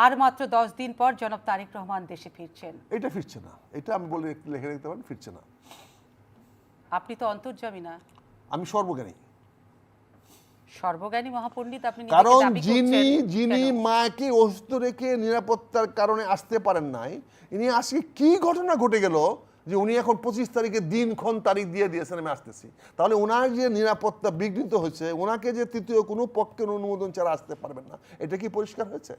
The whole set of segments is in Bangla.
আর মাত্র 10 দিন পর জনাব তারেক রহমান দেশে ফিরছেন। এটা ফিরছে না, এটা আমি বলে লিখে রাখতে পারেন, ফিরছে না। আপনি তো অন্তর্যামী না, আমি সর্বজ্ঞানী। সর্বজ্ঞানী মহাপণ্ডিত আপনি নিজেকে কারণ দাবি করছেন। যিনি কেন? মাকে অসুস্থ রেখে নিরাপত্তার কারণে আসতে পারেন নাই, ইনি আজকে কি ঘটনা ঘটে গেল যে উনি এখন 25 তারিখে দিনক্ষণ তারিখ দিয়ে দিয়েছেন আমি আসতেছি। তাহলে ওনার যে নিরাপত্তা বিঘ্নিত হয়েছে, ওনাকে যে তৃতীয় কোনো পক্ষের অনুমোদন ছাড়া আসতে পারবেন না, এটা কি পরিষ্কার হয়েছে?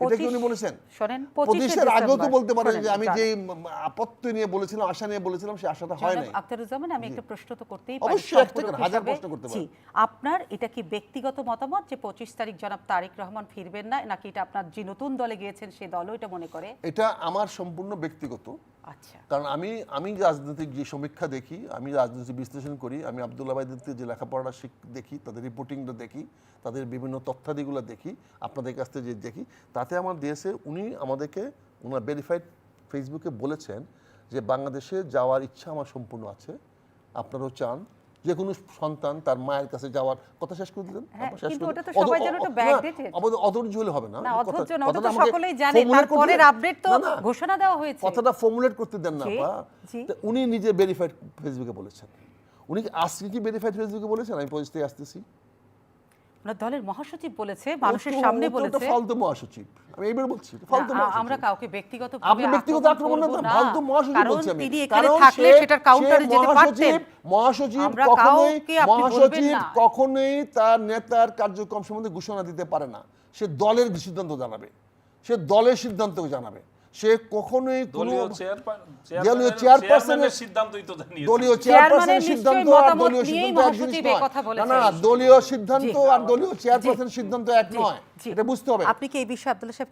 এটা কি উনি বলেছেন? শোনেন, 25 আগেও তো বলতে পারেন যে আমি যে শোনেন, আপত্তি নিয়ে বলেছিলাম, আশা নিয়ে বলেছিলাম, সে আশাটা হয় নাই। আখতারুজ্জামান, আমি একটা প্রশ্ন তো করতেই পারি। অবশ্যই, এক থেকে হাজার প্রশ্ন করতে পারেন। আপনার এটা কি ব্যক্তিগত মতামত যে 25 তারিখ জনাব তারেক রহমান ফিরবেন না, নাকি এটা আপনার যে নতুন দলে গিয়েছেন সে দলও এটা মনে করে? এটা আমার সম্পূর্ণ ব্যক্তিগত। আচ্ছা, কারণ আমি রাজনৈতিক যে সমীক্ষা দেখি, আমি রাজনৈতিক বিশ্লেষণ করি, আমি আব্দুল্লাহ ভাইদের যে লেখাপড়া দেখি, তাদের রিপোর্টিংটা দেখি, তাদের বিভিন্ন তথ্যাদিগুলো দেখি, আপনাদের কাছ থেকে যে দেখি, তাতে আমার দেশে উনি আমাদেরকে ওনার ভেরিফাইড ফেসবুকে বলেছেন যে বাংলাদেশে যাওয়ার ইচ্ছা আমার সম্পূর্ণ আছে, আপনারাও চান যে কোনো সন্তান তার মায়ের কাছে যাওয়ার কথা শেষ করে দিলেন। কিন্তু ওটা তো সবাই যেন একটু ব্যাকডেটেড। অধৈর্য হলে হবে না। না, অধৈর্য না, ওটা তো সকলেই জানে। তারপরের আপডেট তো ঘোষণা দেওয়া হয়েছে। কথাটা ফর্মুলেট করতে দেন না আপা। জি। উনি নিজে ভেরিফাইড ফেসবুকে বলেছেন। উনি কি আজকে কি ভেরিফাইড ফেসবুকে বলেছেন আমি পরিস্থিতি আসতেছি? ওনার দলের মহাসচিব বলেছে, মানুষের সামনে বলেছে। ফালতু মহাসচিব, আমি এইবার বলছি ফালতু মহাসচিব। আমরা কাউকে ব্যক্তিগতভাবে আপনি ব্যক্তিগত আক্রমণ না, ফালতু মহাসচিব বলছি আমি। তিনি এখানে থাকলে সেটার কাউন্টারে যেতে পারতেন। মহাসচিব কখনোই তার নেতার কার্যক্রম সম্বন্ধে ঘোষণা দিতে পারে না। সে দলের সিদ্ধান্ত জানাবে, সে দলের সিদ্ধান্ত জানাবে। সে কখনোই দলীয় চেয়ারপারসনের সিদ্ধান্তই তো জানিয়েছে। দলীয় চেয়ারপারসনের সিদ্ধান্ত আর দলীয় সিদ্ধান্ত এক জিনিস নয়। না, দলীয় সিদ্ধান্ত আর দলীয় চেয়ারপারসনের সিদ্ধান্ত এক নয়, এটা বুঝতে হবে। আপনি কি এই বিষয়ে আব্দুল্লাহ সাহেব